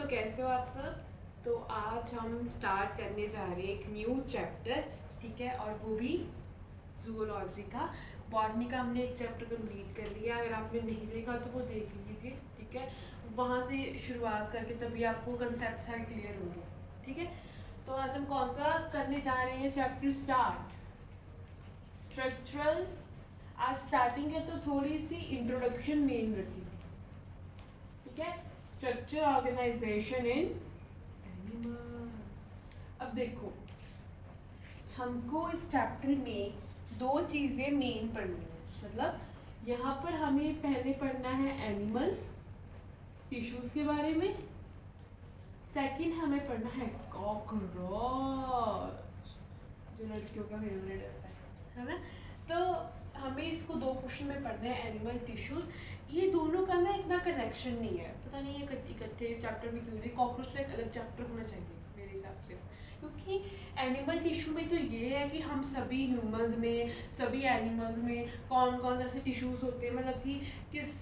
तो कैसे हो आप सब। तो आज हम स्टार्ट करने जा रहे हैं एक न्यू चैप्टर, ठीक है, और वो भी जूलॉजी का। बॉटनी का हमने एक चैप्टर कंप्लीट कर लिया, अगर आपने नहीं देखा तो वो देख लीजिए, ठीक है। वहाँ से शुरुआत करके तभी आपको कंसेप्ट सारे क्लियर होंगे, ठीक है। तो आज हम कौन सा करने जा रहे हैं चैप्टर स्टार्ट, स्ट्रक्चरल। आज स्टार्टिंग है तो थोड़ी सी इंट्रोडक्शन मेन रखेंगे, ठीक है। स्ट्रक्चर ऑर्गेनाइजेशन इन एनिमल्स। अब देखो, हमको इस चैप्टर में दो चीज़ें मेन पढ़नी है। मतलब यहाँ पर हमें पहले पढ़ना है एनिमल टिश्यूज़ के बारे में, सेकंड हमें पढ़ना है कॉकरोच, जो लड़कियों का फेवरेट होता है ना। तो हमें इसको दो क्वेश्चन में पढ़ना है, एनिमल टिश्यूज़। ये दोनों का ना इतना कनेक्शन नहीं है, पता नहीं ये इकट्ठे इस चैप्टर में क्यों नहीं। कॉकरोच का एक अलग चैप्टर होना चाहिए मेरे हिसाब से, क्योंकि एनिमल टिश्यू में तो ये है कि हम सभी ह्यूमंस में, सभी एनिमल्स में कौन कौन तरह से टिश्यूज़ होते हैं, मतलब कि किस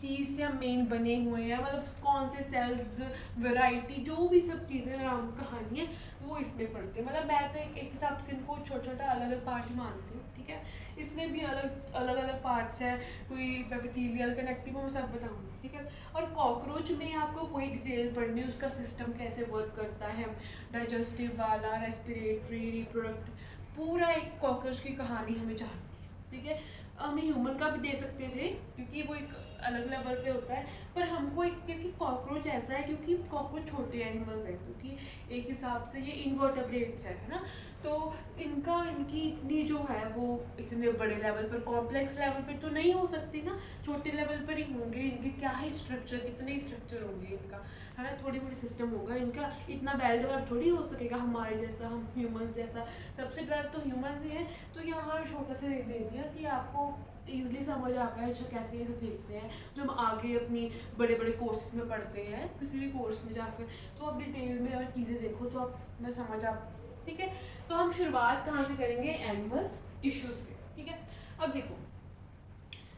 चीज़ से हम मेन बने हुए हैं, मतलब कौन से सेल्स, वैरायटी, जो भी सब चीज़ें राम कहानी है वो इसमें पढ़ते हैं। मतलब मैं तो एक हिसाब से इनको छोटा छोटा अलग अलग पार्ट मानती हूँ, ठीक है। इसमें भी अलग अलग पार्ट्स हैं, कोई एपिथेलियल, कनेक्टिव, मैं सब बताऊँगी, ठीक है। और कॉकरोच में आपको कोई डिटेल पढ़नी है, उसका सिस्टम कैसे वर्क करता है, डाइजेस्टिव वाला, रेस्पिरेटरी, रिप्रोडक्टिव, पूरा एक कॉकरोच की कहानी हमें जाननी है, ठीक है। हम ह्यूमन का भी दे सकते थे क्योंकि वो एक अलग लेवल पे होता है, पर हमको एक, क्योंकि कॉकरोच ऐसा है, क्योंकि कॉकरोच छोटे एनिमल्स हैं, क्योंकि एक हिसाब से ये इनवर्टेब्रेट्स है ना। तो इनकी इतनी जो है वो इतने बड़े लेवल पर, कॉम्प्लेक्स लेवल पर तो नहीं हो सकती ना, छोटे लेवल पर ही होंगे। इनके क्या ही स्ट्रक्चर, कितने ही स्ट्रक्चर होंगे इनका, है ना। थोड़ी बड़ी सिस्टम होगा इनका, इतना वेल डेवलप थोड़ी हो सकेगा हमारे जैसा, हम ह्यूमंस जैसा। सबसे डेवलप तो ह्यूमंस ही हैं। तो यहाँ छोटा सा दे दिया कि आपको ईजिली समझ आ पाए जो कैसे कैसे देखते हैं, जो हम आगे अपनी बड़े बड़े कोर्सेज में पढ़ते हैं, किसी भी कोर्स में जाकर। तो आप डिटेल में अगर चीज़ें देखो तो आप मैं समझ आप, ठीक है। तो हम शुरुआत कहाँ से करेंगे, एनिमल टिश्यूज से, ठीक है। अब देखो,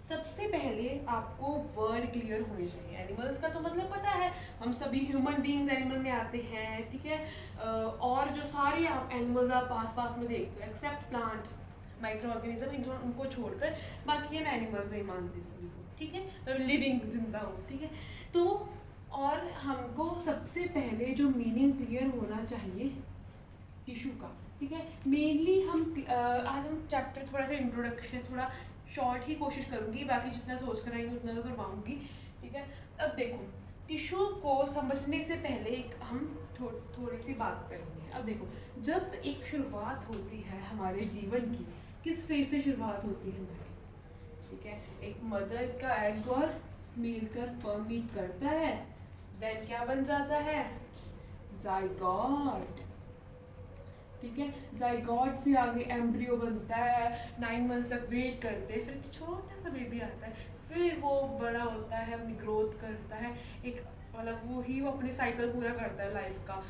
सबसे पहले आपको वर्ड क्लियर होने चाहिए। एनिमल्स का तो मतलब पता है, हम सभी ह्यूमन बीइंग्स एनिमल में आते हैं, ठीक है। और जो सारे एनिमल्स आप पास पास में देखते हो, एक्सेप्ट प्लांट्स, माइक्रो ऑर्गेनिज्म, उनको छोड़कर बाकी हम एनिमल्स नहीं मानते सभी को, ठीक है, लिविंग जिंदा हो, ठीक है। तो और हमको सबसे पहले जो मीनिंग क्लियर होना चाहिए टिश्यू का, ठीक है। मेनली हम आज हम चैप्टर थोड़ा सा इंट्रोडक्शन, थोड़ा शॉर्ट ही कोशिश करूँगी, बाकी जितना सोच कर आएंगे उतना तो करवाऊँगी, ठीक है। अब देखो, टिश्यू को समझने से पहले एक हम थोड़ी सी बात करेंगे। अब देखो, जब एक शुरुआत होती है हमारे जीवन की, किस फेज से शुरुआत होती है हमारी, ठीक है। एक मदर का एग और मेल का स्पर्म मीट करता है, देन क्या बन जाता है, जाइगोट, ठीक है। जाइगोट से आगे एम्ब्रियो बनता है, 9 मंथ्स तक वेट करते हैं, फिर छोटा सा बेबी आता है, फिर वो बड़ा होता है, अपनी ग्रोथ करता है, एक मतलब वो अपने साइकिल पूरा करता है लाइफ का,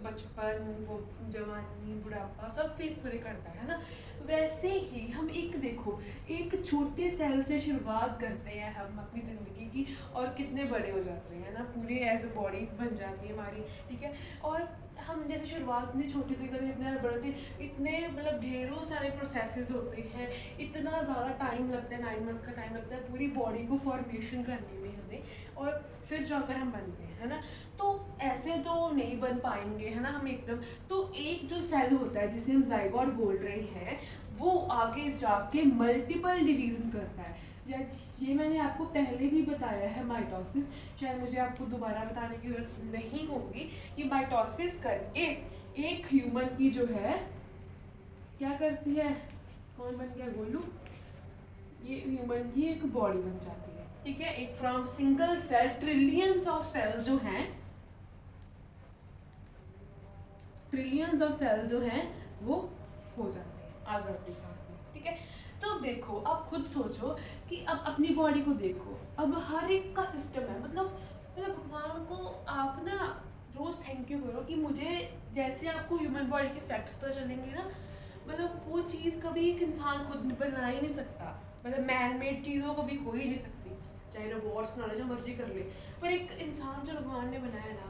बचपन, वो जवानी, बुढ़ापा, सब फेस पूरे करता है ना। वैसे ही हम एक देखो, एक छोटे सेल से शुरुआत करते हैं हम अपनी ज़िंदगी की, और कितने बड़े हो जाते हैं ना, पूरे एज अ बॉडी बन जाती है हमारी, ठीक है। और हम जैसे शुरुआत इतनी छोटे से करें, इतने बड़े, इतने मतलब ढेरों सारे प्रोसेसेस होते हैं, इतना ज़्यादा टाइम लगता है, 9 मंथ्स का टाइम लगता है पूरी बॉडी को फॉर्मेशन करने में हमें, और फिर जाकर हम बनते हैं, है ना। तो ऐसे तो नहीं बन पाएंगे, है ना, हम एकदम। तो एक जो सेल होता है जिसे हम जाइगोट बोल रहे हैं, वो आगे जाके मल्टीपल डिवीजन करता है। ये मैंने आपको पहले भी बताया है, माइटोसिस, शायद मुझे आपको दोबारा बताने की जरूरत नहीं होगी कि माइटोसिस करके एक ह्यूमन की जो है क्या करती है, कौन बन गया गोलू, ये ह्यूमन की एक बॉडी बन जाती है, ठीक है। एक from single cell trillions of cell जो हैं, ट्रिलियंस ऑफ सेल जो हैं वो हो जाते हैं, आ जाते हैं साथ में, ठीक है। तो देखो, अब खुद सोचो कि अब अपनी बॉडी को देखो, अब हर एक का सिस्टम है, मतलब भगवान को आप ना रोज़ थैंक यू करो कि मुझे, जैसे आपको ह्यूमन बॉडी के फैक्ट्स पता चलेंगे ना, मतलब वो चीज़ कभी एक इंसान खुद बना ही नहीं सकता, मतलब मैन मेड चीज़ों कभी हो ही नहीं सकती। चाहे रोबोट्स बना ले, जो मर्जी कर ले, पर एक इंसान जो भगवान ने बनाया ना,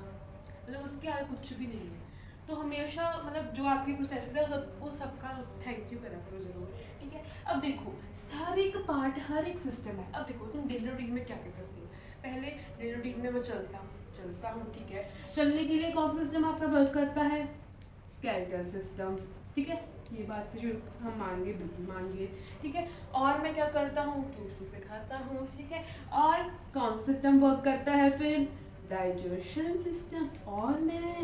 मतलब उसके आगे कुछ भी नहीं है। तो हमेशा मतलब जो आपकी प्रोसेस है वो सबका थैंक यू करा करो ज़रूर, ठीक है। अब देखो हर एक पार्ट, हर एक सिस्टम है। अब देखो तुम डेली रूटीन में क्या क्या करती हो। पहले डेली रूटीन में मैं चलता हूँ, ठीक है। चलने के लिए कौन सा सिस्टम आपका वर्क करता है? स्केलेटल सिस्टम, ठीक है। ये बात से जो हम मानेंगे, बिल्कुल मानेंगे, ठीक है। और मैं क्या करता हूँ, ट्यूशन सिखाता हूँ, ठीक है। और कौन सा सिस्टम वर्क करता है फिर? Digestion system. और मैं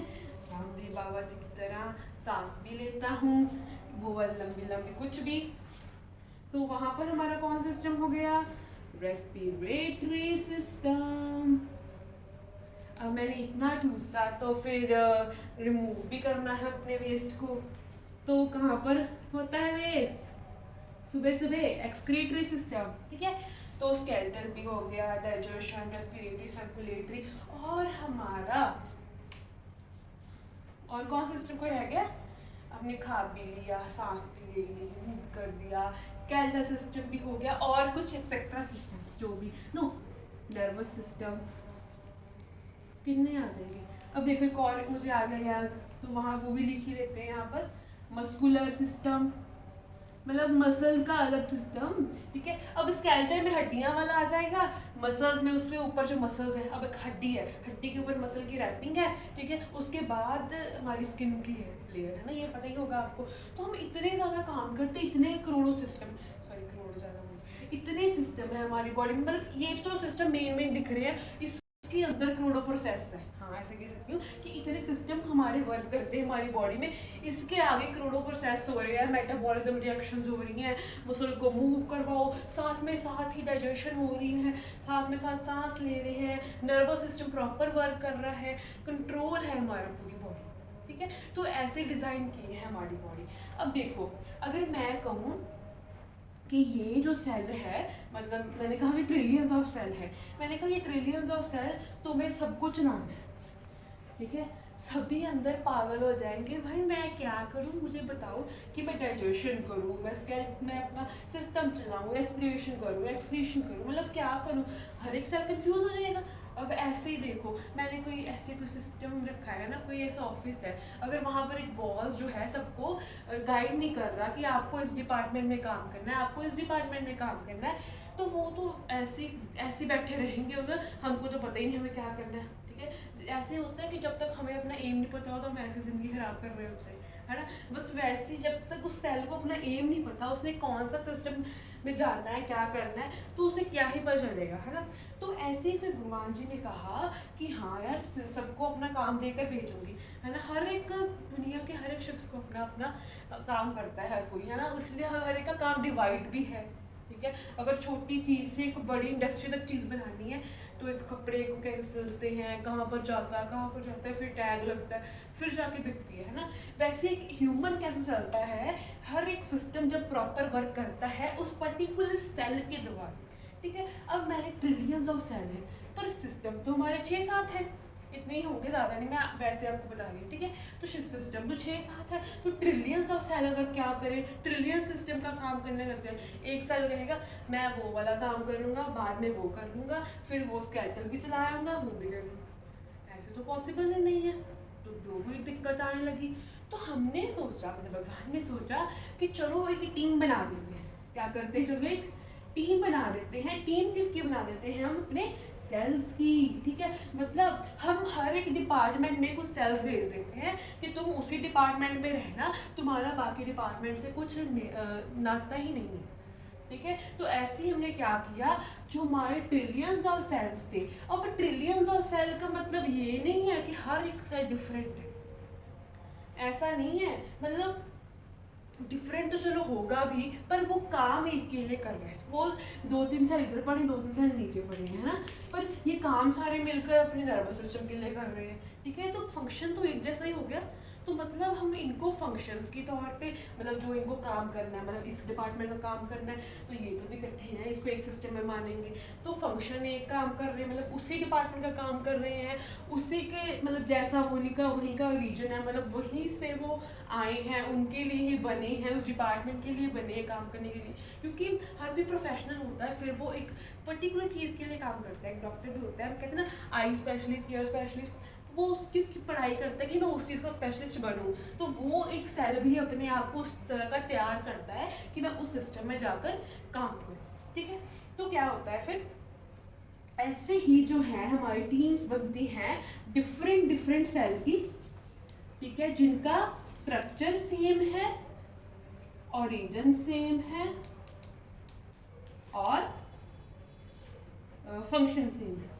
रामदेव बाबा जी की तरह सांस भी लेता हूँ, वो वाली लंबी लंबी कुछ भी। तो वहाँ पर हमारा कौन सिस्टम हो गया? Respiratory system. अब मैंने इतना ठूसा तो फिर रिमूव भी करना है अपने वेस्ट को, तो कहाँ पर होता है वेस्ट? सुबह सुबह एक्सक्रीटरी सिस्टम, ठीक है। तो स्केलेटल भी हो गया, डाइजेशन, रेस्पिरेटरी, सर्कुलेटरी, और हमारा और कौन सा सिस्टम कोई रह गया? हमने खा भी लिया, सांस भी ले ली, मूव कर दिया, स्केलेटल सिस्टम भी हो गया, और कुछ एक्सेट्रा सिस्टम्स जो भी नो, नर्वस सिस्टम, कितने याद रहेंगे। अब देखो एक और मुझे आ गया याद, तो वहाँ वो भी लिख ही लेते हैं यहाँ पर। मस्कुलर सिस्टम, मतलब मसल का अलग सिस्टम, ठीक है। अब स्केलेटल में हड्डियां वाला आ जाएगा, मसल्स में उसके ऊपर जो मसल्स है, अब एक हड्डी है, हड्डी के ऊपर मसल की रैपिंग है, ठीक है। उसके बाद हमारी स्किन की लेयर है ना, ये पता ही होगा आपको। तो हम इतने ज़्यादा काम करते, इतने करोड़ों सिस्टम, सॉरी करोड़ों ज़्यादा, इतने सिस्टम है हमारी बॉडी में, मतलब ये तो सिस्टम मेन दिख रहे हैं, इसके अंदर करोड़ों प्रोसेस है, हाँ ऐसे कह सकती हूँ कि इतने सिस्टम हमारे वर्क करते हैं हमारी बॉडी में, इसके आगे करोड़ों प्रोसेस हो रहे हैं, मेटाबॉलिज्म रिएक्शंस हो रही हैं, मसल को मूव करवाओ, साथ ही डाइजेशन हो रही है, साथ में साथ सांस ले रहे हैं, नर्वस सिस्टम प्रॉपर वर्क कर रहा है, कंट्रोल है हमारा पूरी बॉडी, ठीक है। तो ऐसे डिज़ाइन की है हमारी बॉडी। अब देखो अगर मैं कहूँ कि ये जो सेल है, मतलब मैंने कहा कि ट्रिलियंस ऑफ सेल है, मैंने कहा ये ट्रिलियंस ऑफ सेल तुम्हें सब कुछ चलाना है, ठीक है। सभी अंदर पागल हो जाएंगे, भाई मैं क्या करूँ, मुझे बताओ कि मैं डाइजेशन करूँ, मैं अपना सिस्टम चलाऊँ, रेस्पिरेशन करूँ, एक्सक्रीशन करूँ, मतलब क्या करूँ, हर एक सेल कंफ्यूज हो जाएगा। अब ऐसे ही देखो, मैंने कोई सिस्टम रखा है ना, कोई ऐसा ऑफिस है, अगर वहाँ पर एक बॉस जो है सबको गाइड नहीं कर रहा कि आपको इस डिपार्टमेंट में काम करना है, आपको इस डिपार्टमेंट में काम करना है, तो वो तो ऐसे बैठे रहेंगे, उधर हमको तो पता ही नहीं हमें क्या करना है, ठीक है। ऐसे होता है कि जब तक हमें अपना एम नहीं पता हो तो हम ऐसे ज़िंदगी ख़राब कर रहे होते हैं, है ना। बस वैसे ही जब तक उस सेल को अपना एम नहीं पता, उसने कौन सा सिस्टम में जाना है, क्या करना है, तो उसे क्या ही पता चलेगा, है ना। तो ऐसे ही फिर भगवान जी ने कहा कि हाँ यार सबको अपना काम देकर भेजूंगी, है ना। हर एक दुनिया के हर एक शख्स को अपना अपना काम करता है हर कोई, है ना, इसलिए हर एक का काम डिवाइड भी है, ठीक है। अगर छोटी चीज़ से एक बड़ी इंडस्ट्री तक चीज़ बनानी है, तो एक कपड़े को कैसे सिलते हैं, कहाँ पर जाता है, फिर टैग लगता है, फिर जाके बिकती है ना। वैसे एक ह्यूमन कैसे चलता है, हर एक सिस्टम जब प्रॉपर वर्क करता है उस पर्टिकुलर सेल के द्वारा, ठीक है। अब मैंने ट्रिलियंस ऑफ सेल है, पर सिस्टम तो हमारे 6-7 है, इतने ही होंगे, ज़्यादा नहीं, मैं वैसे आपको बता रही हूँ, ठीक है। तो सिस्टम तो 6-7 है, तो ट्रिलियंस ऑफ सेल अगर क्या करें, ट्रिलियन सिस्टम का काम करने लग जाए, एक सेल रहेगा मैं वो वाला काम करूँगा, बाद में वो कर लूँगा, फिर वो स्केलेटल भी चलाऊँगा, वो भी कर लूँगा, ऐसे तो पॉसिबल नहीं है, तो जो भी दिक्कत आने लगी। तो हमने सोचा, मतलब भगवान ने सोचा कि चलो एक टीम बना देते हैं, क्या करते हैं, चलो एक टीम बना देते हैं। टीम किसकी बना देते हैं? हम अपने सेल्स की, ठीक है। मतलब हम हर एक डिपार्टमेंट में कुछ सेल्स भेज देते हैं कि तुम उसी डिपार्टमेंट में रहना, तुम्हारा बाकी डिपार्टमेंट से कुछ नाता ही नहीं है, ठीक है। तो ऐसे ही हमने क्या किया, जो हमारे ट्रिलियंस ऑफ सेल्स थे, अब ट्रिलियंस ऑफ सेल का मतलब ये नहीं है कि हर एक सेल डिफरेंट है, ऐसा नहीं है, मतलब डिफरेंट तो चलो होगा भी, पर वो काम एक के लिए कर रहे हैं। सपोज 2-3 सेल इधर पड़े, 2-3 सेल नीचे पड़े हैं ना, पर ये काम सारे मिलकर अपने नर्वस सिस्टम के लिए कर रहे हैं, ठीक है। तो फंक्शन तो एक जैसा ही हो गया। तो मतलब हम इनको फंक्शंस के तौर पे, मतलब जो इनको काम करना है, मतलब इस डिपार्टमेंट का काम करना है, तो ये तो भी इकट्ठे हैं, इसको एक सिस्टम में मानेंगे। तो फंक्शन एक काम कर रहे हैं, मतलब उसी डिपार्टमेंट का काम कर रहे हैं, उसी के मतलब जैसा उन्हीं का वहीं का रीजन है, मतलब वहीं से वो आए हैं, उनके लिए ही बने हैं, उस डिपार्टमेंट के लिए बने हैं काम करने के लिए। क्योंकि हर भी प्रोफेशनल होता है, फिर वो एक पर्टिकुलर चीज़ के लिए काम करता है। एक डॉक्टर भी होता है, हम कहते हैं ना आई स्पेशलिस्ट, ईयर स्पेशलिस्ट, वो उसकी पढ़ाई करता है कि मैं उस चीज़ का स्पेशलिस्ट बनूं। तो वो एक सेल भी अपने आप को उस तरह का तैयार करता है कि मैं उस सिस्टम में जाकर काम करूं। ठीक है, तो क्या होता है फिर, ऐसे ही जो है हमारी टीम्स बनती हैं डिफरेंट डिफरेंट सेल की, ठीक है, जिनका स्ट्रक्चर सेम है, ओरिजिन सेम है और फंक्शन सेम है।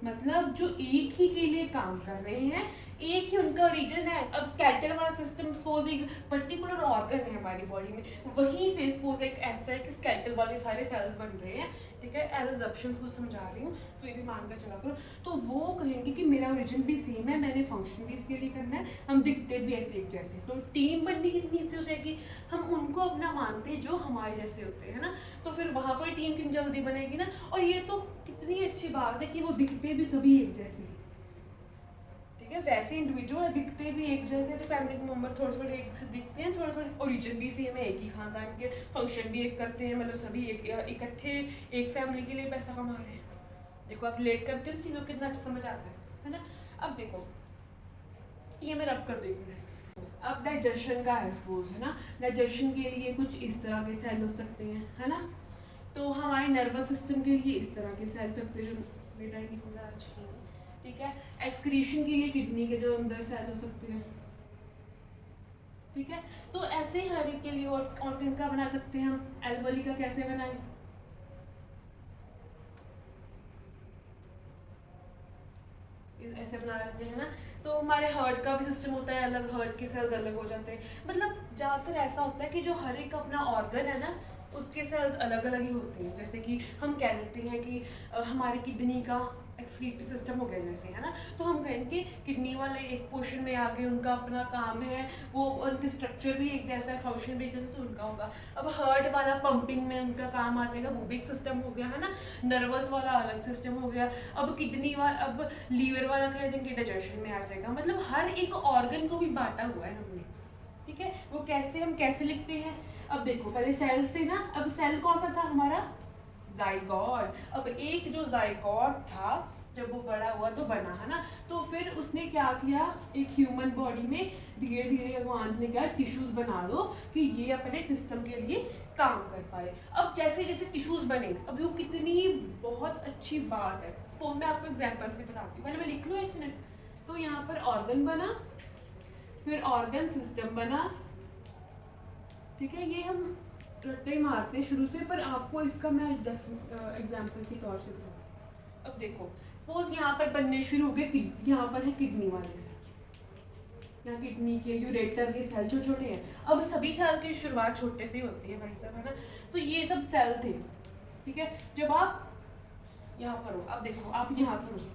मतलब जो एक ही के लिए काम कर रहे हैं, एक ही उनका ओरिजिन है। अब स्केलेटल वाला सिस्टम सपोज एक पर्टिकुलर ऑर्गन है हमारी बॉडी में, वहीं से सपोज एक ऐसा है कि स्केलेटल वाले सारे सेल्स बन रहे हैं, ठीक है, एज एजम्पशंस को समझा रही हूँ, तो ये भी मानकर चला करो। तो वो कहेंगे कि मेरा ओरिजिन भी सेम है, मैंने फंक्शन भी इसके लिए करना है, हम दिखते भी ऐसे एक जैसे। तो टीम बनने की कितनी ईजी हो जाएगी, हम उनको अपना मानते हैं जो हमारे जैसे होते हैं, है ना। तो फिर वहाँ पर टीम कितनी जल्दी बनेगी ना। और ये तो कितनी अच्छी बात है कि वो दिखते भी सभी एक जैसे, ठीक है, वैसे इंडिविजुअल दिखते भी एक जैसे, तो फैमिली के मेंबर थोड़े थोड़े एक से दिखते हैं, थोड़े थोड़े ओरिजिन भी सेम है, एक ही खानदान के, फंक्शन भी एक करते हैं, मतलब सभी एक इकट्ठे एक फैमिली के लिए पैसा कमा रहे हैं। देखो आप रिलेट करते हो चीज़ों को, कितना अच्छा समझ आता है ना। अब देखो ये मैं रब कर देती हूँ। अब डाइजेशन का है सपोज, है ना, डाइजेशन के लिए कुछ इस तरह के सेल हो सकते हैं, है ना। तो हमारे नर्वस सिस्टम के लिए इस तरह के सेल सकते हैं, जो बेटा की खुदा अच्छी, ठीक है। एक्सक्रीशन के लिए किडनी के जो अंदर सेल हो सकते हैं, ठीक है। तो ऐसे ही हर एक के लिए और ऑर्गन का बना सकते हैं हम। एल्वोली का कैसे बनाएं, ऐसे बना लेते हैं ना। तो हमारे हार्ट का भी सिस्टम होता है अलग, हार्ट के सेल्स अलग हो जाते हैं। मतलब ज़्यादातर ऐसा होता है कि जो हर एक अपना ऑर्गन है ना, उसके सेल्स अलग अलग ही होते हैं। जैसे कि हम कह देते हैं कि हमारी किडनी का एक्सक्रीटरी सिस्टम हो गया जैसे, है ना। तो हम कहेंगे किडनी वाले एक पोर्शन में आके उनका अपना काम है, वो उनके स्ट्रक्चर भी एक जैसा है, फंक्शन भी एक जैसा, तो उनका होगा। अब हार्ट वाला पंपिंग में उनका काम आ जाएगा, वो भी एक सिस्टम हो गया, है ना। नर्वस वाला अलग सिस्टम हो गया। अब किडनी वाला, अब लीवर वाला कह देंगे डाइजेशन में आ जाएगा। मतलब हर एक ऑर्गन को भी बांटा हुआ है हमने, ठीक है। वो कैसे, हम कैसे लिखते हैं, अब देखो पहले सेल्स थे ना, अब सेल कौन सा था हमारा, जाइगोट। अब एक जो जाइगोट था, जब वो बड़ा हुआ तो बना, है ना। तो फिर उसने क्या किया, एक ह्यूमन बॉडी में धीरे धीरे भगवान ने क्या टिश्यूज बना दो कि ये अपने सिस्टम के लिए काम कर पाए। अब जैसे जैसे टिश्यूज बने, अब वो कितनी बहुत अच्छी बात है। सपोज मैं आपको एग्जाम्पल से बताती हूँ, पहले मैं लिख लूँ एक मिनट। तो यहाँ पर ऑर्गन बना, फिर ऑर्गन सिस्टम बना, ठीक है। ये हम रट्टे मारते हैं शुरू से, पर आपको इसका मैं एग्जाम्पल के तौर से बताऊँ। अब देखो सपोज यहाँ पर बनने शुरू हो गए, यहाँ पर है किडनी वाले सेल, यहाँ किडनी के यूरेटर के सेल जो छोटे हैं। अब सभी सेल की शुरुआत छोटे से होती है भाई साहब, है ना। तो ये सब सेल थे, ठीक है। जब आप यहाँ पर हो, अब देखो आप यहाँ पर हो,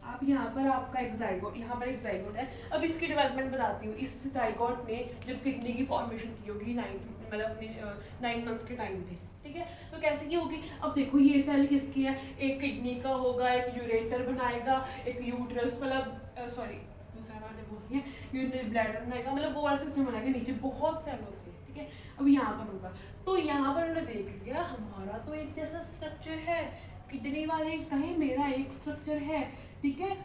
आप यहाँ पर आपका एक जाइगोट, यहाँ पर एक जाइगोट है। अब इसकी डेवलपमेंट बताती हूँ। इस जाइगोट ने जब किडनी की फॉर्मेशन की होगी 9 मंथ्स के टाइम पे, ठीक है। तो कैसे की होगी, अब देखो ये सेल किसकी है, एक किडनी का होगा, एक यूरेटर बनाएगा, एक यूट्रस, मतलब सॉरी दूसरा वाले बोलती हैं, यूरिनरी ब्लैडर बनाएगा, मतलब वो वाला सिस्टम बनाएगा, नीचे बहुत सेल होते हैं, ठीक है। अब यहाँ पर होगा, तो यहाँ पर उन्होंने देख लिया हमारा तो एक जैसा स्ट्रक्चर है, किडनी वाले कहें मेरा एक स्ट्रक्चर है, ठीक है।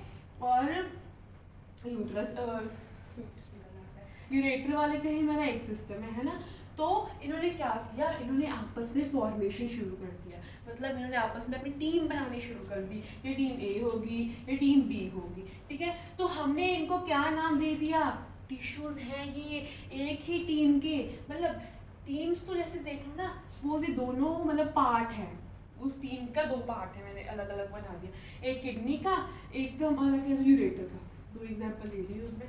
और यूट्रस यूरेटर वाले कहें मेरा एक सिस्टम है ना। तो इन्होंने क्या किया, इन्होंने आपस में फॉर्मेशन शुरू कर दिया। मतलब इन्होंने आपस में अपनी टीम बनानी शुरू कर दी, ये टीम ए होगी, ये टीम बी होगी, ठीक है। तो हमने इनको क्या नाम दे दिया, टिश्यूज हैं ये एक ही टीम के। मतलब टीम्स तो जैसे देख लो ना, वो ये दोनों मतलब पार्ट है, उस टीम का 2 पार्ट है, मैंने अलग अलग बना दिया, एक किडनी का, एक तो हमारा क्या यूरेटर का। 2 एग्जाम्पल ले ली उसमें,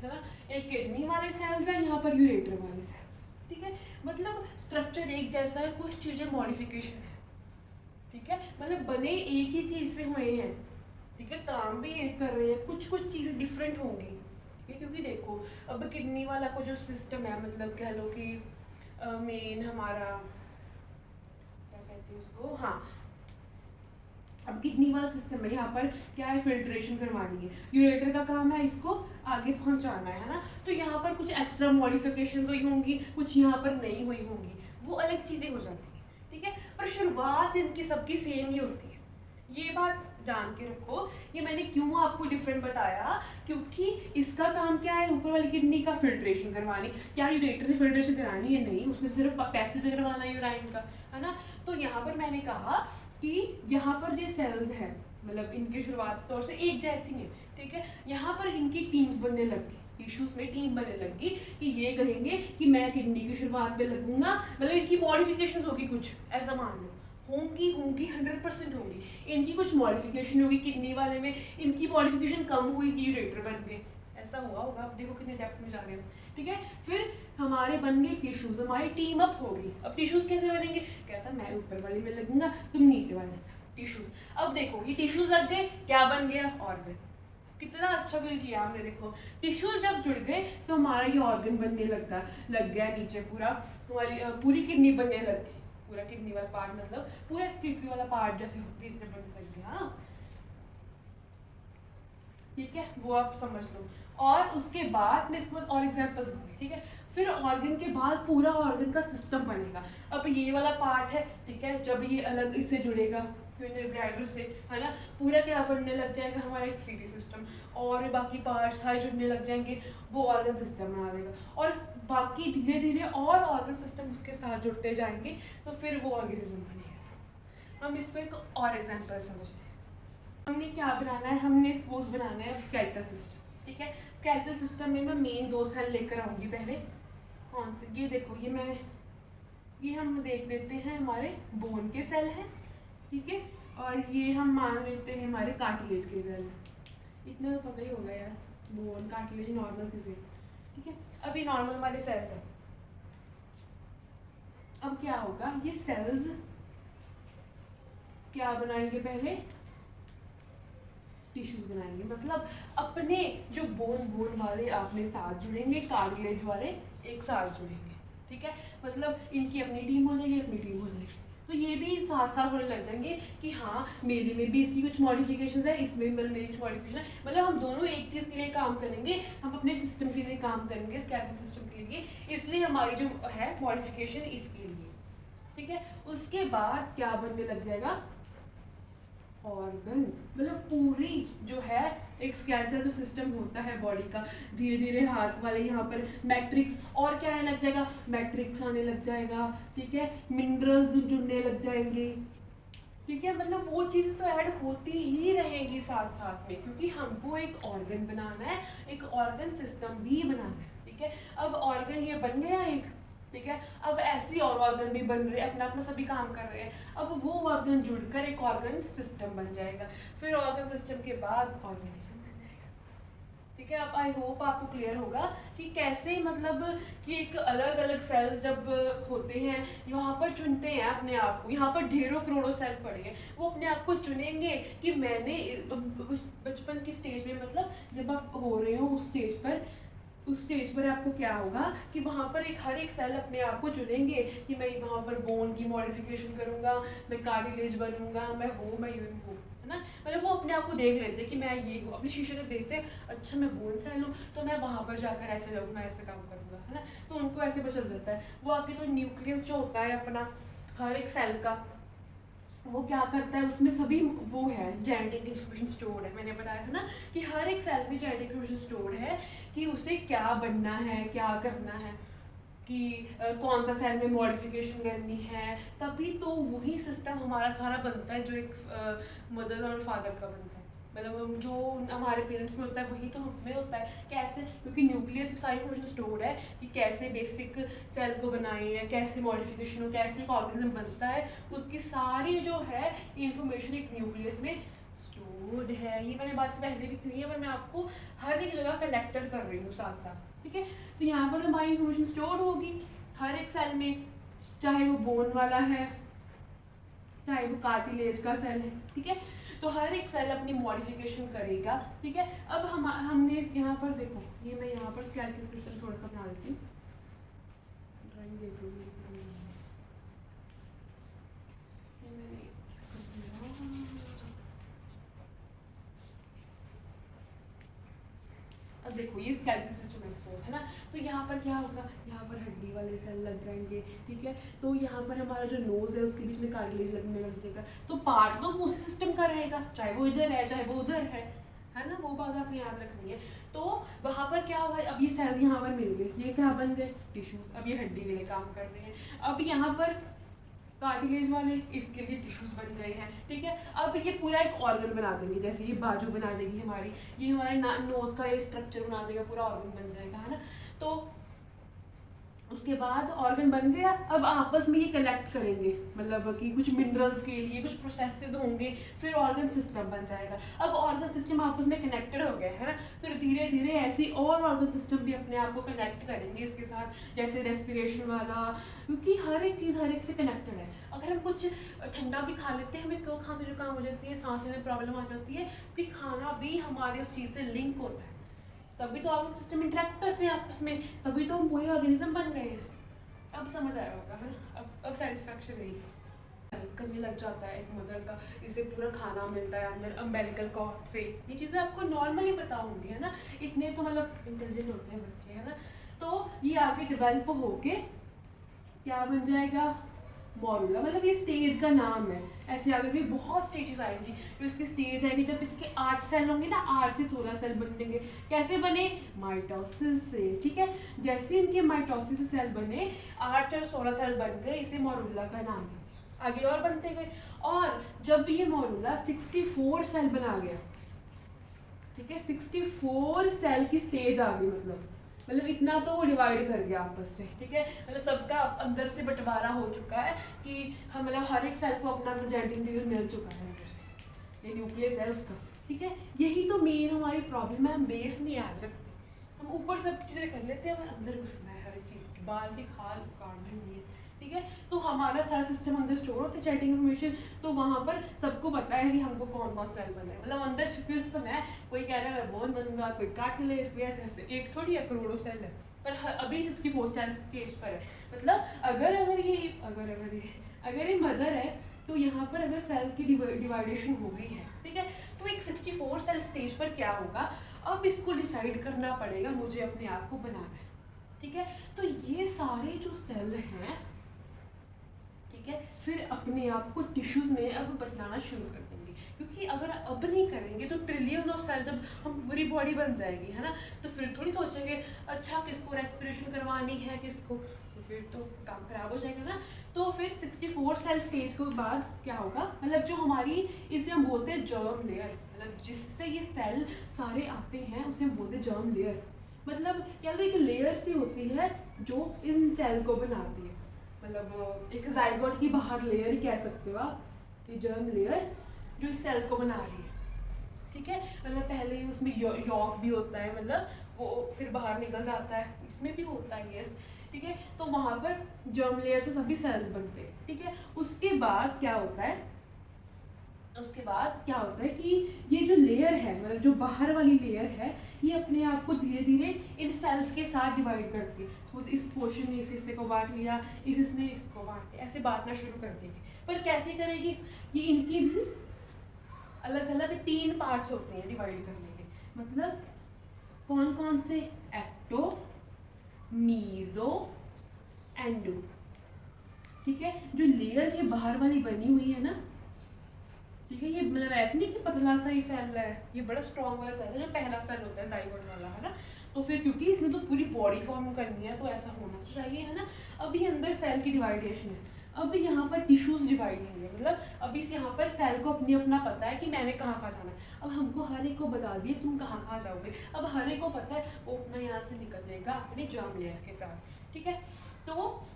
है ना। एक किडनी वाले सेल्स हैं, यहाँ पर यूरेटर वाले सेल्स, ठीक है। मतलब स्ट्रक्चर एक जैसा है, कुछ चीज़ें मॉडिफिकेशन है, ठीक है। मतलब बने एक ही चीज़ से हुए हैं, ठीक है, काम भी एक कर रहे हैं, कुछ कुछ चीज़ें डिफरेंट होंगी, ठीक है, क्योंकि देखो अब किडनी वाला को जो सिस्टम है, मतलब कह लो कि मेन हमारा क्या कहते हैं उसको, हाँ, अब किडनी वाला सिस्टम है, यहाँ पर क्या है, फिल्ट्रेशन करवानी है, यूरेटर का काम है इसको आगे पहुँचाना है ना। तो यहाँ पर कुछ एक्स्ट्रा मॉडिफिकेशंस हुई होंगी, कुछ यहाँ पर नहीं हुई होंगी, वो अलग चीज़ें हो जाती हैं, ठीक है। पर शुरुआत इनकी सबकी सेम ही होती है, ये बात जान के रखो। ये मैंने क्यों आपको डिफरेंट बताया, क्योंकि इसका काम क्या है, ऊपर वाली किडनी का फिल्ट्रेशन करवानी। क्या यूरेटर ने फिल्ट्रेशन करानी है? नहीं, उसने सिर्फ पैसेज करवाना है यूराइन का, है ना। तो यहाँ पर मैंने कहा कि यहाँ पर जो सेल्स हैं, मतलब इनकी शुरुआत तौर से एक जैसी है, ठीक है। यहाँ पर इनकी टीम्स बनने लग गई, टिश्यूज में टीम बनने लगी कि ये कहेंगे कि मैं किडनी की शुरुआत में लगूंगा, मतलब इनकी मॉडिफिकेशन होगी कुछ, ऐसा मान लो, होंगी 100% होंगी। इनकी कुछ मॉडिफिकेशन होगी किडनी वाले में, इनकी मॉडिफिकेशन कम हुई कि यूरेटर बन गए, ऐसा हुआ होगा। अब देखो कितने डेप्थ में जा रहे हैं, ठीक है। फिर हमारे बन गए टिश्यूज, हमारी टीम अप होगी। अब टिश्यूज कैसे बनेंगे, कहता मैं ऊपर वाले में लगूंगा, तुम नीचे वाले में, टिश्यूज। अब देखो ये टिश्यूज लग गए, क्या बन गया, ऑर्गन। कितना अच्छा फील किया हमने, देखो टिश्यूज जब जुड़ गए तो हमारा ये ऑर्गन बनने लग गया नीचे, पूरा हमारी पूरी किडनी बनने लग गई, पूरा किडनी वाला पार्ट, मतलब पूरा किडनी वाला पार्ट जैसे बनने लग गया, ठीक है, वो आप समझ लो। और उसके बाद मैं इसको और एग्जांपल दूंगी, ठीक है। फिर ऑर्गन के बाद पूरा ऑर्गन का सिस्टम बनेगा। अब ये वाला पार्ट है, ठीक है, जब ये अलग इससे जुड़ेगा ब्लैडर से, है ना, पूरा क्या बनने लग जाएगा, हमारा एक्सक्रीटरी सिस्टम, और बाकी पार्ट्स सारे जुड़ने लग जाएंगे, वो ऑर्गन सिस्टम बना देगा। और बाकी धीरे धीरे और ऑर्गन सिस्टम उसके साथ जुड़ते जाएंगे, तो फिर वो ऑर्गेनिज्म बनेगा। हम इसको एक और एग्जाम्पल समझते हैं। हमने क्या बनाना है, हमने सपोज बनाना है स्केलेटल सिस्टम, ठीक है। स्केलेटल सिस्टम में मैं मेन 2 सेल लेकर आऊँगी पहले। कौन से, ये देखो, ये हम देख देते हैं हमारे बोन के सेल हैं, ठीक है। और ये हम मान लेते हैं हमारे कार्टिलेज के सेल। इतना तो पता ही होगा यार, बोन कार्टिलेज नॉर्मल चीज़ें, ठीक है। अब ये नॉर्मल वाले सेल्स हैं। अब क्या होगा, ये सेल्स क्या बनाएंगे, पहले टिश्यूज बनाएंगे, मतलब अपने जो बोन वाले अपने साथ जुड़ेंगे, कार्टिलेज वाले एक साथ जुड़ेंगे, ठीक है। मतलब इनकी अपनी टीम हो जाएगी, अपनी टीम हो जाएगी, तो ये भी साथ साथ होने लग जाएंगे कि हाँ मेरे में भी इसकी कुछ मॉडिफिकेशंस है, इसमें मेरी कुछ मॉडिफिकेशन है, मतलब हम दोनों एक चीज़ के लिए काम करेंगे, हम अपने सिस्टम के लिए काम करेंगे, स्केलेटल सिस्टम के लिए, इसलिए हमारी जो है मॉडिफिकेशन इसके लिए, ठीक है। उसके बाद क्या बनने लग जाएगा, ऑर्गन, मतलब पूरी जो है एक स्केलेटल जो सिस्टम होता है बॉडी का, धीरे धीरे हाथ वाले यहाँ पर मैट्रिक्स, और क्या आने लग जाएगा, मैट्रिक्स आने लग जाएगा, ठीक है, मिनरल्स जुड़ने लग जाएंगे, ठीक है। मतलब वो चीज़ तो ऐड होती ही रहेंगी साथ साथ में, क्योंकि हमको एक ऑर्गन बनाना है, एक ऑर्गन सिस्टम भी बनाना है, ठीक है। अब ऑर्गन ये बन गया एक, ठीक है। अब ऐसे और ऑर्गन भी बन रहे हैं, अपना अपना सभी काम कर रहे हैं, अब वो ऑर्गन जुड़कर एक ऑर्गन सिस्टम बन जाएगा, फिर ऑर्गन सिस्टम के बाद ऑर्गेनिज्म बन जाएगा, ठीक है। अब आई होप आपको क्लियर होगा कि कैसे, मतलब कि एक अलग अलग सेल्स जब होते हैं, यहाँ पर चुनते हैं अपने आप को, यहाँ पर ढेरों करोड़ों सेल पड़े हैं, वो अपने आप को चुनेंगे कि मैंने बचपन की स्टेज में, मतलब जब आप हो रहे हो उस स्टेज पर आपको क्या होगा कि वहाँ पर हर एक सेल अपने आप को चुनेंगे कि मैं वहाँ पर बोन की मॉडिफिकेशन करूँगा, मैं कार्टिलेज बनूंगा, मैं यूं हूँ, है ना। मतलब वो अपने आप को देख लेते हैं कि मैं ये हूँ, अपनी शीशे में देखते हैं, अच्छा मैं बोन सेल हूँ, तो मैं वहाँ पर जाकर ऐसे लगूंगा, ऐसे काम करूँगा, है ना। तो उनको ऐसे पता चल जाता है। वो आगे जो न्यूक्लियस जो होता है अपना हर एक सेल का, वो क्या करता है, उसमें सभी वो है जेनेटिक इन्फॉर्मेशन स्टोर्ड है। मैंने बताया था ना कि हर एक सेल में जेनेटिक इन्फॉर्मेशन स्टोर्ड है कि उसे क्या बनना है, क्या करना है, कि कौन सा सेल में मॉडिफिकेशन करनी है, तभी तो वही सिस्टम हमारा सारा बनता है जो एक मदर और फादर का बनता है, मतलब जो हमारे पेरेंट्स में होता है वही तो हमें होता है। कैसे, क्योंकि न्यूक्लियस में सारी इन्फॉर्मेशन स्टोर्ड है कि कैसे बेसिक सेल को बनाए है, कैसे मॉडिफिकेशन हो, कैसे एक ऑर्गेनिज्म बनता है, उसकी सारी जो है इंफॉर्मेशन एक न्यूक्लियस में स्टोर्ड है। ये मैंने बात पहले भी की है, पर मैं आपको हर एक जगह कनेक्टेड कर रही हूँ साथ साथ, ठीक है। तो यहाँ पर हमारी इंफॉर्मेशन स्टोर्ड होगी हर एक सेल में, चाहे वो बोन वाला है चाहे वो कार्टिलेज का सेल है, ठीक है। तो हर एक सेल अपनी मॉडिफिकेशन करेगा, ठीक है। अब हमने यहाँ पर देखो, ये मैं यहाँ पर स्केलेटल सिस्टम थोड़ा सा बना देती हूँ, ड्राइंग देख लो अब देखो ये स्केलेटल सिस्टम एक्सपोज है ना, तो यहाँ पर क्या होगा, यहाँ पर हड्डी वाले सेल लग जाएंगे, ठीक है। तो यहाँ पर हमारा जो नोज है उसके बीच में कार्टिलेज लगने लग जाएगा, तो पार्ट तो उसी सिस्टम का रहेगा, चाहे वो इधर है चाहे वो उधर है ना, वो बात आपने याद रखनी है। तो वहाँ पर क्या होगा, अब ये सेल यहाँ पर मिल गए, ये क्या बन गए, टिश्यूज। अब ये हड्डी के लिए काम कर रहे हैं। अब यहाँ पर कार्टिलेज वाले, इसके लिए टिश्यूज बन गए हैं, ठीक है। अब ये पूरा एक ऑर्गन बना देंगे, जैसे ये बाजू बना देगी हमारी, ये हमारे नोज का ये स्ट्रक्चर बना देगा, पूरा ऑर्गन बन जाएगा, है ना। तो उसके बाद ऑर्गन बन गया, अब आपस में ये कनेक्ट करेंगे, मतलब कि कुछ मिनरल्स के लिए कुछ प्रोसेसेस होंगे, फिर ऑर्गन सिस्टम बन जाएगा। अब ऑर्गन सिस्टम आपस में कनेक्टेड हो गया है ना, फिर धीरे धीरे ऐसे और ऑर्गन सिस्टम भी अपने आप को कनेक्ट करेंगे इसके साथ, जैसे रेस्पिरेशन वाला, क्योंकि हर एक चीज़ हर एक से कनेक्टेड है। अगर हम कुछ ठंडा भी खा लेते हैं, हमें क्यों खांसी जुकाम हो जाती है, सांस लेने में प्रॉब्लम आ जाती है, क्योंकि खाना भी हमारे उस चीज़ से लिंक होता है, तभी तो ऑर्गन सिस्टम इंटरेक्ट करते हैं आपस में, तभी तो हम पूरे ऑर्गेनिज्म बन गए हैं। अब समझ आया होगा, है ना। अब सेटिस्फैक्शन रही, हेल्प करने लग जाता है एक मदर का, इसे पूरा खाना मिलता है अंदर अम्बेलिकल कॉर्ड से, ये चीज़ें आपको नॉर्मली पता होंगी, है ना, इतने तो मतलब इंटेलिजेंट होते हैं बच्चे, है ना। तो ये आगे डेवलप होके क्या बन जाएगा, मॉरुला, मतलब ये स्टेज का नाम है। ऐसे आगे भी बहुत स्टेजेस आएंगी, तो इसकी स्टेज आएगी जब इसके 8 सेल होंगे ना, 8 से 16 सेल बनेंगे। कैसे बने, माइटोसिस से, ठीक है। जैसे इनके माइटोसिस से सेल बने, 8 और 16 सेल बन गए, इसे मॉरुला का नाम दिया। आगे और बनते गए, और जब ये मॉरुला 64 सेल बना गया, ठीक है, 64 सेल की स्टेज आ गई, मतलब इतना तो वो डिवाइड कर गया आपस में, ठीक है। मतलब सबका अंदर से बंटवारा हो चुका है कि हम मतलब हर एक सेल को अपना जेनेटिक मटेरियल मिल चुका है अंदर से, ये न्यूक्लियस है उसका, ठीक है। यही तो मेन हमारी प्रॉब्लम है, हम बेस नहीं याद रखते, हम ऊपर सब चीज़ें कर लेते हैं, हमें अंदर घुसना है हर एक चीज़ की, बाल की खाल उखाड़नी नहीं है, ठीक है। तो हमारा सारा सिस्टम अंदर स्टोर होता है जेनेटिक इन्फॉर्मेशन, तो वहाँ पर सबको पता है कि हमको कौन कौन सेल बना है, मतलब अंदर सिस्टम है, कोई कह रहा है मैं बोन बनूंगा, कोई कार्टिलेज, कोई ऐसे एक थोड़ी है, करोड़ों सेल है, पर अभी 64 सेल स्टेज पर है। मतलब अगर ये मदर है, तो यहाँ पर अगर सेल की डिवाइडेशन हो गई है, ठीक है, तो एक 64 सेल स्टेज पर क्या होगा, अब इसको डिसाइड करना पड़ेगा, मुझे अपने आप को बनाना है, ठीक है। तो ये सारे जो सेल हैं, ठीक है, फिर अपने आप को टिश्यूज में अब बदलाना शुरू कर देंगे, क्योंकि अगर अब नहीं करेंगे तो ट्रिलियन ऑफ सेल जब हम पूरी बॉडी बन जाएगी, है ना, तो फिर थोड़ी सोचेंगे अच्छा किसको रेस्पिरेशन करवानी है, किसको, तो फिर तो काम खराब हो जाएगा ना। तो फिर 64 सेल स्टेज के बाद क्या होगा, मतलब जो हमारी, इसे हम बोलते हैं जर्म लेयर, मतलब जिससे ये सेल सारे आते हैं उसे हम बोलते हैं जर्म लेयर। मतलब क्या एक लेयर सी होती है जो इन सेल को बनाती है, मतलब एक जाइगोट की बाहर लेयर कह सकते हो आप, ये जर्म लेयर जो इस सेल को बना रही है, ठीक है। मतलब पहले उसमें यॉक भी होता है, मतलब वो फिर बाहर निकल जाता है, इसमें भी होता है, यस, ठीक है। तो वहाँ पर जर्म लेयर से सभी सेल्स बनते हैं, ठीक है। उसके बाद क्या होता है कि ये जो लेयर है, मतलब जो बाहर वाली लेयर है, ये अपने आप को धीरे धीरे इन सेल्स के साथ डिवाइड करती है। सपोज इस पोर्शन में इस हिस्से को बांट लिया, इस हिस्से ने इसको बांट लिया, ऐसे बांटना शुरू कर देंगे। पर कैसे करेगी, ये इनकी भी अलग अलग 3 पार्ट्स होते हैं डिवाइड करने के, मतलब कौन कौन से, एक्टो, मीजो, एंडो, ठीक है। जो लेयर ये बाहर वाली बनी हुई है ना, ठीक है, ये मतलब ऐसे नहीं कि पतला सा ही सेल है, ये बड़ा स्ट्रॉन्ग वाला सेल है, जो पहला सेल होता है जाइगोट वाला, है ना। तो फिर क्योंकि इसने तो पूरी बॉडी फॉर्म करनी है, तो ऐसा होना तो चाहिए, है ना। अभी अंदर सेल की डिवाइडेशन है, अब यहाँ पर टिश्यूज डिवाइड होंगे, मतलब अभी से यहाँ पर सेल को अपना पता है कि मैंने कहाँ जाना है। अब हमको हर एक को बता दिए तुम कहाँ जाओगे, अब हर एक को पता है वो अपना यहाँ से निकलेगा अपने जर्म लेयर के साथ, ठीक है। तो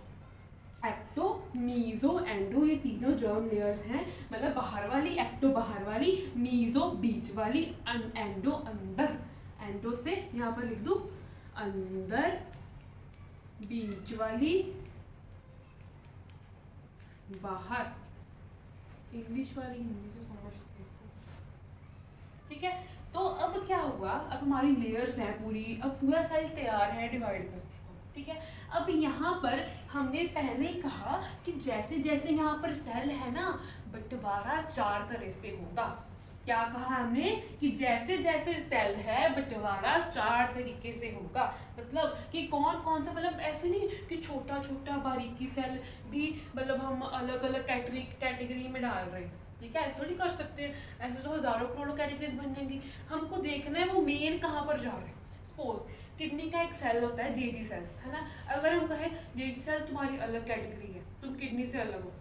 एक्टो, मीजो, एंडो, ये तीनों जर्म लेयर्स हैं, मतलब बाहर वाली, एक्टो बाहर वाली, मीजो बीच वाली, एंडो अंदर, एंडो से यहाँ पर लिख दूँ अंदर, बीच वाली बाहर, इंग्लिश वाली हिंदी तो समझते हैं, ठीक है। तो अब क्या हुआ, अब हमारी लेयर्स हैं पूरी, अब पूरा सेल तैयार है डिवाइड करने को, ठीक है। अब यहाँ पर हमने पहले ही कहा कि जैसे जैसे यहाँ पर सेल है ना, बंटवारा 4 तरह से होगा। क्या कहा हमने कि जैसे जैसे सेल है बंटवारा 4 तरीके से होगा। मतलब कि कौन कौन सा, मतलब ऐसे नहीं कि छोटा छोटा बारीकी सेल भी मतलब हम अलग अलग कैटेगरी में डाल रहे हैं, ठीक है। ऐसे थोड़ी कर सकते हैं, ऐसे तो हज़ारों करोड़ों कैटेगरीज बन जाएंगी। हमको देखना है वो मेन कहाँ पर जा रहे हैं। सपोज किडनी का एक सेल होता है जेजी सेल्स, है ना। अगर हम कहें जेजी सेल तुम्हारी अलग कैटेगरी है, तुम किडनी से अलग हो,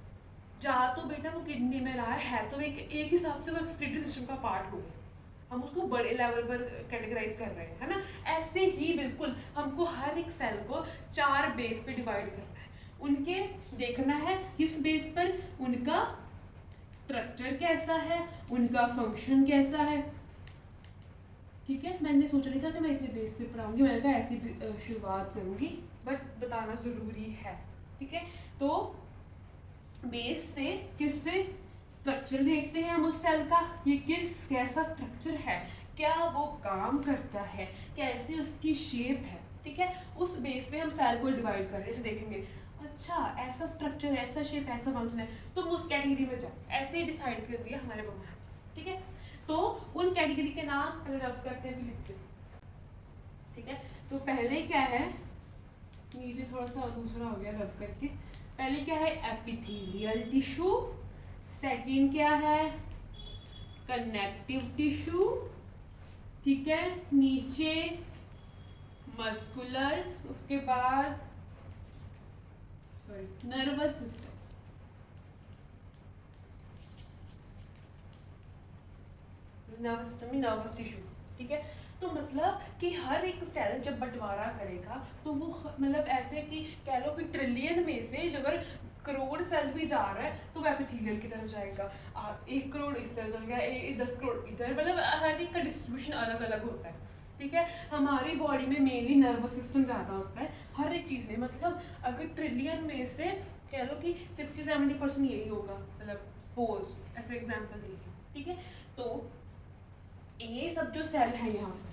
जा तो बेटा वो किडनी में रहा है तो एक हिसाब से वो एक्सक्रीटरी सिस्टम का पार्ट हो गया, हम उसको बड़े लेवल पर कैटेगराइज कर रहे हैं, है ना। ऐसे ही बिल्कुल हमको हर एक सेल को 4 बेस पे डिवाइड करना है, उनके देखना है किस बेस पर उनका स्ट्रक्चर कैसा है, उनका फंक्शन कैसा है, ठीक है। मैंने सोचा नहीं था कि मैं इतने बेस से पढ़ाऊंगी, मैंने कहा ऐसी शुरुआत करूंगी, बट बताना ज़रूरी है, ठीक है। तो बेस से किससे स्ट्रक्चर देखते हैं हम उस सेल का, ये कैसा स्ट्रक्चर है, क्या वो काम करता है, कैसे उसकी शेप है, ठीक है। उस बेस पे हम सेल को डिवाइड कर रहे हैं। ऐसे देखेंगे अच्छा ऐसा स्ट्रक्चर, ऐसा शेप, ऐसा फंक्शन है, तुम उस कैटेगरी में जाओ, ऐसे ही डिसाइड कर दिया हमारे भगवान, ठीक है। तो उन कैटेगरी के नाम पहले रब करते हैं फिर लिखते हैं, ठीक है। तो पहले क्या है, नीचे थोड़ा सा दूसरा हो गया रब करके, पहले क्या है एपिथेलियल टिश्यू, सेकंड क्या है कनेक्टिव टिश्यू, ठीक है, नीचे मस्कुलर, उसके बाद नर्वस सिस्टम, नर्वस सिस्टम में नर्वस टिश्यू, ठीक है। तो मतलब कि हर एक सेल जब बंटवारा करेगा तो वो मतलब ऐसे कि कह लो कि ट्रिलियन में से अगर करोड़ सेल भी जा रहा है तो वो एपिथेलियल की तरफ जाएगा, 1 करोड़ इस तरफ चल गया, 10 करोड़ इधर, मतलब हर एक का डिस्ट्रीब्यूशन अलग अलग होता है, ठीक है। हमारी बॉडी में मेनली नर्वस सिस्टम ज़्यादा होता है हर एक चीज़ में, मतलब अगर ट्रिलियन में से कह लो कि 60-70% यही होगा, मतलब सपोज ऐसे एग्जाम्पल देखिए, ठीक है। तो ये सब जो सेल है यहाँ पर,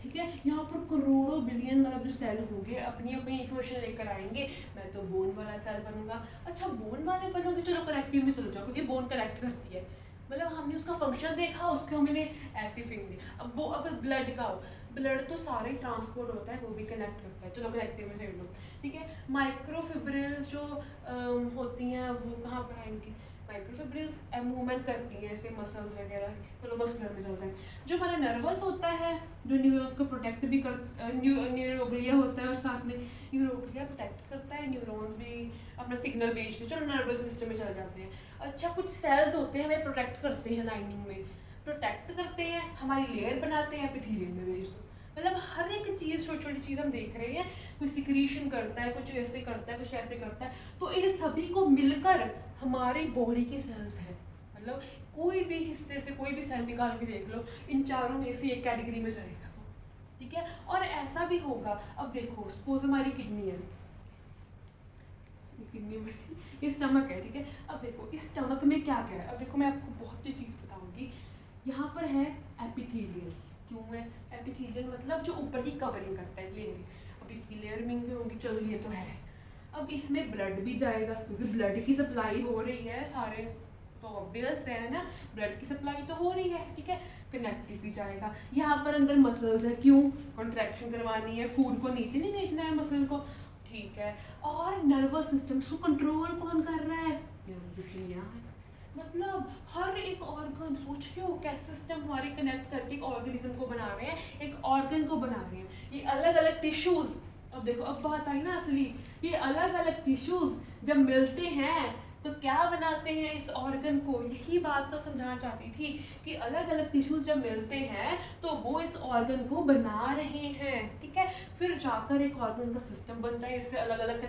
ठीक है, यहाँ पर करोड़ों बिलियन मतलब जो सेल होंगे अपनी अपनी इंफॉर्मेशन लेकर आएंगे। मैं तो बोन वाला सेल बनूंगा, अच्छा बोन वाले बनोगे, चलो कलेक्टिव में चलो जाओ क्योंकि बोन कलेक्ट करती है, मतलब हमने उसका फंक्शन देखा, उसको हमने ऐसे फील दी। अब वो अब ब्लड का हो, ब्लड तो सारे ट्रांसपोर्ट होता है, वो भी कनेक्ट करता है, चलो कलेक्टिव में से लो, ठीक है। माइक्रोफिब्रिल्स जो होती हैं वो कहाँ पर आएंगी, माइक्रोफिब्रिल्स मूवमेंट करती हैं ऐसे मसल्स वगैरह, चलो मस्कुलर में चलते हैं। जो हमारा नर्वस होता है जो न्यूरॉन्स को प्रोटेक्ट भी कर, न्यूरोग्लिया होता है और साथ में न्यूरोग्लिया प्रोटेक्ट करता है, न्यूरॉन्स भी अपना सिग्नल भेजते हैं, चलो नर्वस सिस्टम में चले जाते हैं। अच्छा कुछ सेल्स होते हैं हमें प्रोटेक्ट करते हैं, लाइनिंग में प्रोटेक्ट करते हैं, हमारी लेयर बनाते हैं, एपिथेलियम में भेज दो। मतलब हर एक चीज़ छोटी छोटी चीज़ हम देख रहे हैं, कोई सिक्रीशन करता है, कुछ ऐसे करता है, कुछ ऐसे करता है, तो इन सभी को मिलकर हमारी बॉडी के सेल्स हैं। मतलब कोई भी हिस्से से कोई भी सेल निकाल के देख लो, इन चारों में से एक कैटेगरी में जाएगा वो, ठीक है। और ऐसा भी होगा, अब देखो सपोज हमारी किडनी है, किडनी में ये स्टमक है, ठीक है। अब देखो इस स्टमक में क्या क्या है, अब देखो मैं आपको बहुत सी चीज़ बताऊंगी। यहाँ पर है एपिथेलियल, क्यों है एपिथेलियल, मतलब जो ऊपर की कवरिंग करता है लेयर, अब इसकी लेयर में होगी, चलो ये तो है। अब इसमें ब्लड भी जाएगा क्योंकि ब्लड की सप्लाई हो रही है, सारे तो ऑब्वियस है ना, ब्लड की सप्लाई तो हो रही है, ठीक है। कनेक्टिव भी जाएगा, यहाँ पर अंदर मसल्स है, क्यों कॉन्ट्रैक्शन करवानी है, फूड को नीचे नहीं भेजना है मसल को, ठीक है। और नर्वस सिस्टम को कंट्रोल कौन कर रहा है, नर्वस सिस्टम यहाँ है। मतलब हर एक ऑर्गन, सोच रहे हो कैसे सिस्टम हमारे कनेक्ट करके एक ऑर्गेनिज्म को बना रहे हैं, एक ऑर्गन को बना रहे हैं, ये अलग अलग टिश्यूज। अब देखो अब बात आई ना असली, ये अलग अलग टिश्यूज जब मिलते हैं तो क्या बनाते हैं इस ऑर्गन को, यही बात तो समझाना चाहती थी कि अलग अलग टिश्यूज जब मिलते हैं तो वो इस ऑर्गन को बना रहे हैं, ठीक है। फिर जाकर एक ऑर्गन का सिस्टम बनता है, इससे अलग अलग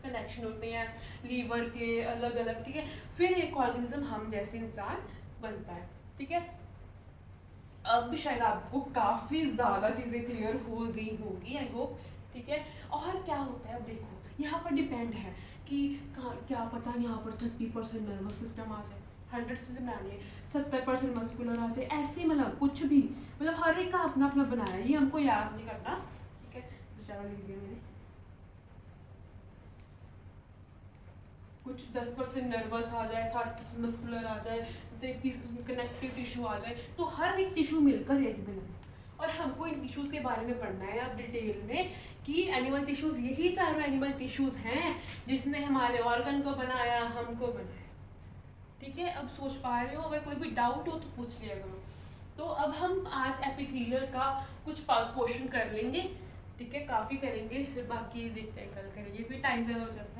कनेक्शन होते हैं लीवर के अलग अलग, ठीक है। फिर एक ऑर्गेनिज्म हम जैसे इंसान बनता है, ठीक है। अब भी शायद आपको काफ़ी ज़्यादा चीज़ें क्लियर हो गई होगी आई होप, ठीक है। और क्या होता है अब देखो यहाँ पर डिपेंड है कि क्या पता यहाँ पर 30% नर्वस सिस्टम आ जाए, 100 से बनानी है, 70% मस्कुलर आ जाए, ऐसे मतलब कुछ भी, मतलब हर एक का अपना अपना बनाया है, ये हमको याद नहीं करना, ठीक है। तो ज़्यादा लिख दिया मैंने। कुछ 10% नर्वस आ जाए, 60% मस्कुलर आ जाए, तो 30% कनेक्टिव टिश्यू आ जाए, तो हर एक टिश्यू मिलकर ऐसे बना। और हमको इन टिश्यूज़ के बारे में पढ़ना है अब डिटेल में कि एनिमल टिश्यूज़ यही चारों एनिमल टिश्यूज़ हैं जिसने हमारे ऑर्गन को बनाया, हमको बनाया, ठीक है। अब सोच पा रहे हो, अगर कोई भी डाउट हो तो पूछ लिया करो। तो अब हम आज एपिथेलियल का कुछ पोर्शन कर लेंगे, ठीक है, काफ़ी करेंगे, फिर बाकी देखते हैं कल करेंगे, फिर टाइम ज़्यादा हो जाता है।